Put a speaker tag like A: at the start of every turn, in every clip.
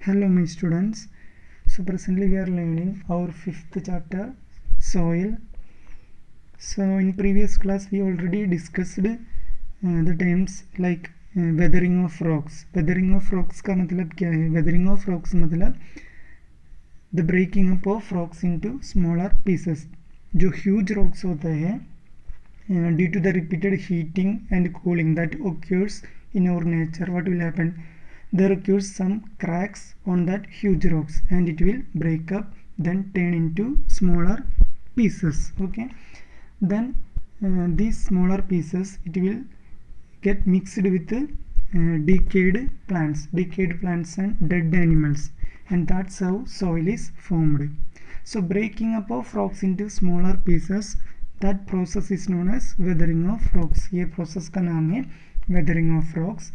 A: Hello my students. So presently we are learning our fifth chapter, soil. So in previous class we already discussed the terms like weathering of rocks. Weathering of rocks का मतलब क्या है? Weathering of rocks मतलब the breaking up of rocks into smaller pieces. जो huge rocks होते हैं due to the repeated heating and cooling that occurs in our nature, what will happen? There occurs some cracks on that huge rocks and it will break up, then turn into smaller pieces. Okay, then these smaller pieces, it will get mixed with decayed plants and dead animals, and that's how soil is formed. So breaking up of rocks into smaller pieces, that process is known as weathering of rocks. ये process का नाम है weathering of rocks.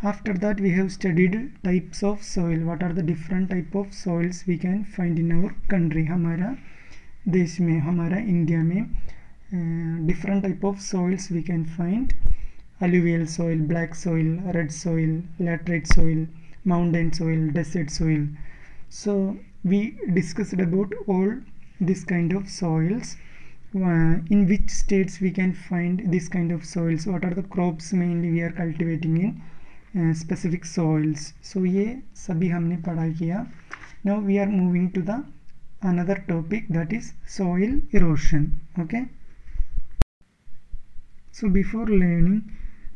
A: After that we have studied types of soil. What are the different type of soils we can find in our country? हमारा देश में, हमारा India में different type of soils we can find. Alluvial soil, black soil, red soil, laterite soil, mountain soil, desert soil. So we discussed about all this kind of soils. In which states we can find this kind of soils? What are the crops mainly we are cultivating in specific soils? So ये सभी हमने पढ़ाई किया. Now we are moving to the another topic, that is soil erosion. Okay, so before learning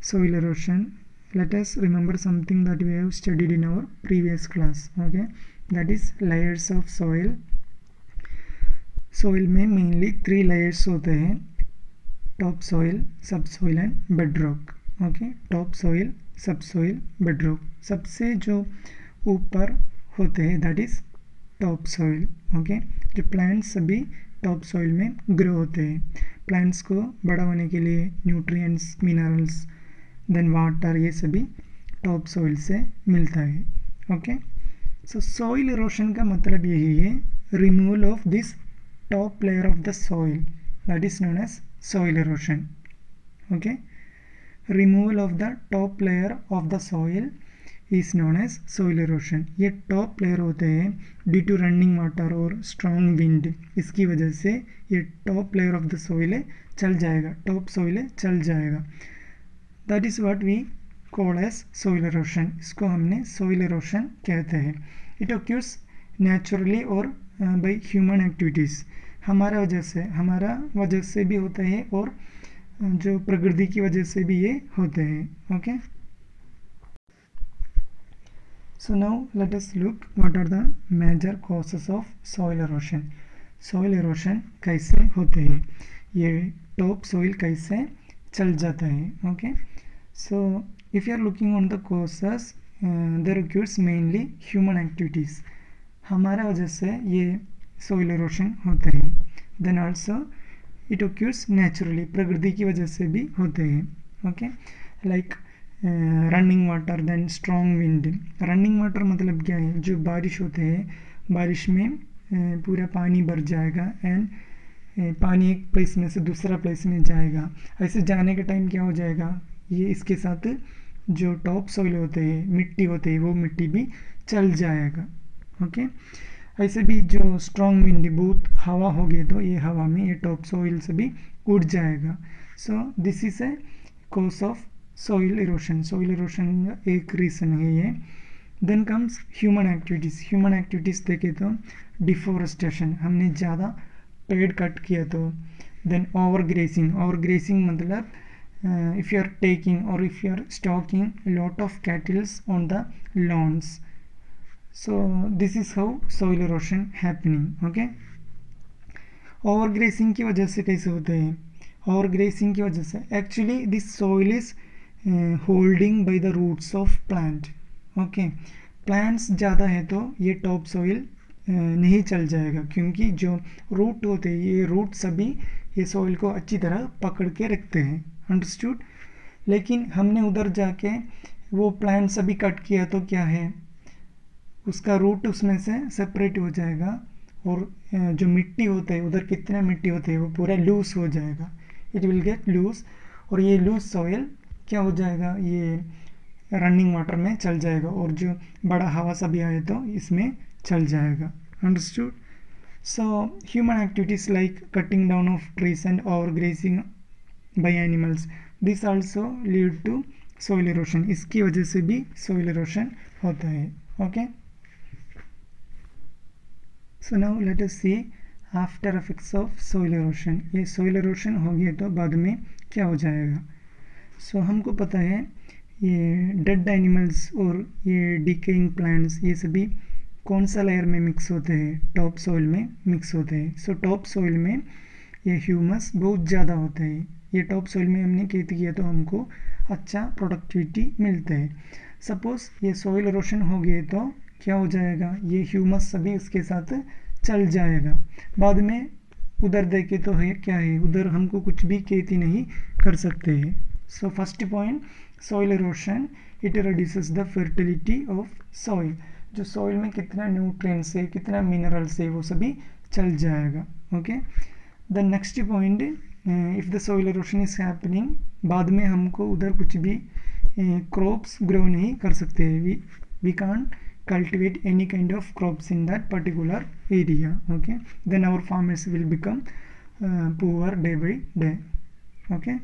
A: soil erosion, let us remember something that we have studied in our previous class. Okay, that is layers of soil. Soil में mainly 3 layers होते हैं, top soil, सब soil and bedrock. Okay, top soil, सब soil, bedrock. सबसे जो ऊपर होते हैं that is top soil. Okay, जो प्लांट्स सभी टॉप सॉइल में ग्रो होते हैं. प्लांट्स को बड़ा होने के लिए न्यूट्रिएंट्स, मिनरल्स, देन वाटर, ये सभी टॉप सॉइल से मिलता है. ओके, सो सॉइल इरोशन का मतलब यही है, removal of this top layer of the soil, that is known as soil erosion. Okay, removal of the top layer of the soil is known as soil erosion. ये top layer होते हैं due to running water और strong wind, इसकी वजह से ये top layer of the soil है चल जाएगा, top soil है चल जाएगा. That is what we call as soil erosion. इसको हमने soil erosion कहते हैं. It occurs naturally और by human activities. हमारा वजह से भी होता है और जो प्रकृति की वजह से भी ये होते हैं. Okay, so now let us look what are the major causes of soil erosion. Soil erosion कैसे होते हैं, ये टॉप सॉइल कैसे चल जाता है. Okay, so if you are looking on the causes, there occurs mainly human activities. हमारा वजह से ये सोइल इरोशन होते हैं. Then also it occurs naturally, प्रकृति की वजह से भी होते हैं. Okay, like running water, then strong wind. Running water मतलब क्या है, जो बारिश होते हैं, बारिश में पूरा पानी भर जाएगा एंड पानी एक प्लेस में से दूसरा प्लेस में जाएगा. ऐसे जाने का टाइम क्या हो जाएगा, ये इसके साथ जो टॉप सॉइल होते हैं, मिट्टी होते हैं, वो मिट्टी भी चल जाएगा. ओके, ऐसे भी जो स्ट्रॉन्ग विंड, बहुत हवा होगी तो ये हवा में ये टॉप सॉइल से भी उड़ जाएगा. So this is a cause of soil erosion. Soil erosion का एक रीज़न है ये. Then comes human activities. Human activities देखें तो डिफोरेस्टेशन, हमने ज़्यादा पेड़ कट किया तो. देन ओवर ग्रेसिंग मतलब if you are taking or if you are stocking a lot of cattle on the lawns. So this is how soil erosion happening. Okay, overgrazing की वजह से कैसे होते हैं, overgrazing की वजह से actually this soil is holding by the roots of plant. Okay, plants ज़्यादा है तो ये टॉप सॉइल नहीं चल जाएगा, क्योंकि जो रूट होते हैं, ये रूट सभी ये सॉइल को अच्छी तरह पकड़ के रखते हैं. अंडरस्टूड. लेकिन हमने उधर जाके वो प्लांट सभी कट किया तो क्या है, उसका रूट उसमें से सेपरेट हो जाएगा और जो मिट्टी होते हैं, उधर कितना मिट्टी होते हैं, वो पूरा लूज हो जाएगा. इट विल गेट लूज, और ये लूज सॉइल क्या हो जाएगा, ये रनिंग वाटर में चल जाएगा, और जो बड़ा हवा सा भी आए तो इसमें चल जाएगा। Understood? So human activities like cutting down of trees and overgrazing by animals, this also lead to soil erosion, इसकी वजह से भी सोइल इरोशन होता है। Okay, so now let us see after effects of soil erosion. ये soil erosion हो गया तो बाद में क्या हो जाएगा। सो हमको पता है ये डेड एनिमल्स और ये डिकेइंग प्लांट्स ये सभी कौन सा लेयर में मिक्स होते हैं, टॉप सॉइल में मिक्स होते हैं। सो टॉप सॉइल में ये ह्यूमस बहुत ज़्यादा होता है, ये टॉप सॉइल में हमने खेती किया तो हमको अच्छा प्रोडक्टिविटी मिलता है। सपोज ये सॉइल इरोशन हो गए तो क्या हो जाएगा, ये ह्यूमस सभी उसके साथ चल जाएगा। बाद में उधर देखे तो है क्या है, उधर हमको कुछ भी खेती नहीं कर सकते हैं। So first point, soil erosion it reduces the fertility of soil, जो सॉइल में कितना न्यूट्रिएंट्स है, कितना मिनरल्स है, वो सभी चल जाएगा। Okay, the next point, if the soil erosion is happening, बाद में हमको उधर कुछ भी क्रॉप्स ग्रो नहीं कर सकते, we can't cultivate any kind of crops in that particular area. Okay, then our farmers will become poor day by day. Okay,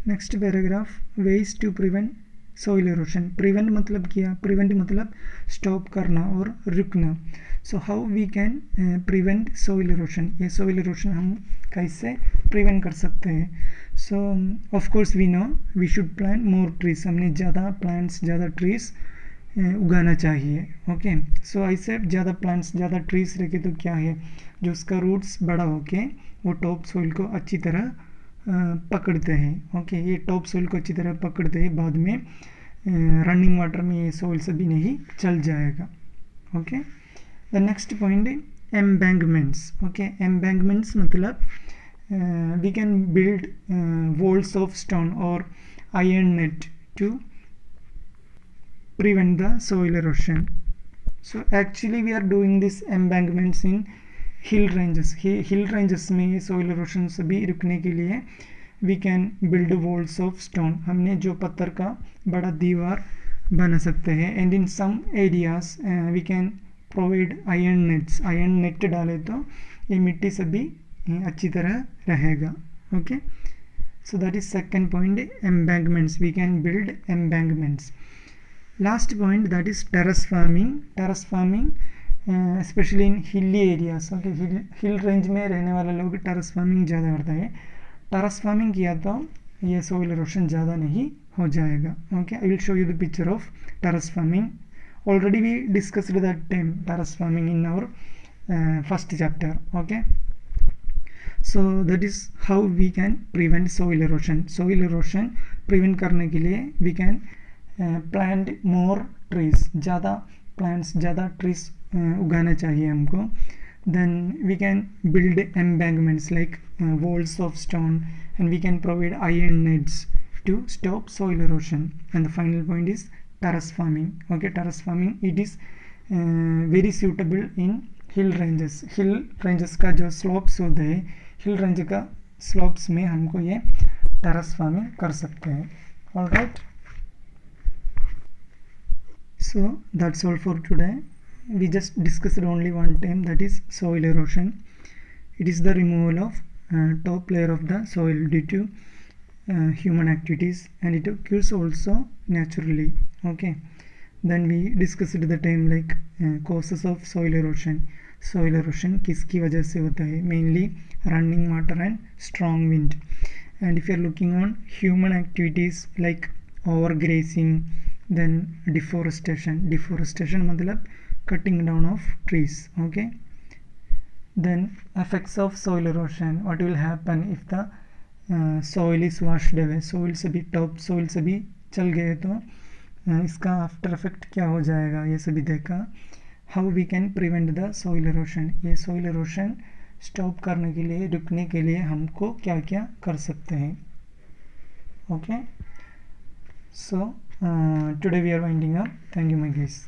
A: next paragraph, ways to prevent soil erosion. prevent मतलब क्या, prevent मतलब stop करना और रुकना। so how we can prevent soil erosion, ये soil erosion हम कैसे prevent कर सकते हैं। so of course we know we should plant more trees, हमने ज़्यादा plants ज़्यादा trees उगाना चाहिए। ओके, सो ऐसे ज़्यादा प्लांट्स ज़्यादा ट्रीज रखे तो क्या है, जो उसका रूट्स बड़ा होके वो टॉप सॉइल को अच्छी तरह पकड़ते हैं। ओके, ये टॉप सॉइल को अच्छी तरह पकड़ते हैं, बाद में रनिंग वाटर में ये सॉइल सभी नहीं चल जाएगा। Okay, the next point embankments. Okay, embankments मतलब we can build walls of stone or iron net to prevent the soil erosion. so actually we are doing this embankments in hill ranges, hill ranges में soil erosion सभी रुकने के लिए we can build walls of stone, हमने जो पत्थर का बड़ा दीवार बना सकते हैं। and in some areas we can provide iron nets, iron net डाले तो ये मिट्टी सभी अच्छी तरह रहेगा। Okay, so that is second point, embankments, we can build embankments. Last point that is terrace farming. Terrace farming specially in hilly areas. Okay, hill range में रहने वाले लोग टेरेस फार्मिंग ज़्यादा करता है। टेरेस फार्मिंग किया तो ये सोइल इरोशन ज़्यादा नहीं हो जाएगा। Okay, I will show you the picture of terrace farming. Already we discussed that time terrace farming in our first chapter. Okay, so that is how we can prevent soil erosion. soil erosion prevent करने के लिए we can plant more trees, ज़्यादा plants ज़्यादा trees उगाना चाहिए हमको। then we can build embankments like walls of stone, and we can provide iron nets to stop soil erosion. and the final point is terrace farming. okay, terrace farming it is very suitable in hill ranges. Hill ranges का जो slopes होते हैं, hill range का slopes में हमको ये terrace farming कर सकते हैं। Alright, so that's all for today. We just discussed only one time, that is soil erosion. it is the removal of top layer of the soil due to human activities, and it occurs also naturally. okay, then we discussed the time like causes of soil erosion. soil erosion किसकी वजह से होता है, mainly running water and strong wind. and if you are looking on human activities like overgrazing, then deforestation. deforestation मतलब cutting down of trees. okay, then effects of soil erosion, what will happen if the soil is washed away, soil सभी top soil सभी चल गए तो इसका after effect क्या हो जाएगा, ये सभी देखा। How we can prevent the soil erosion, ये सोइल इरोशन स्टॉप करने के लिए, रुकने के लिए हमको क्या क्या कर सकते हैं। Okay, so today we are winding up. Thank you my guys.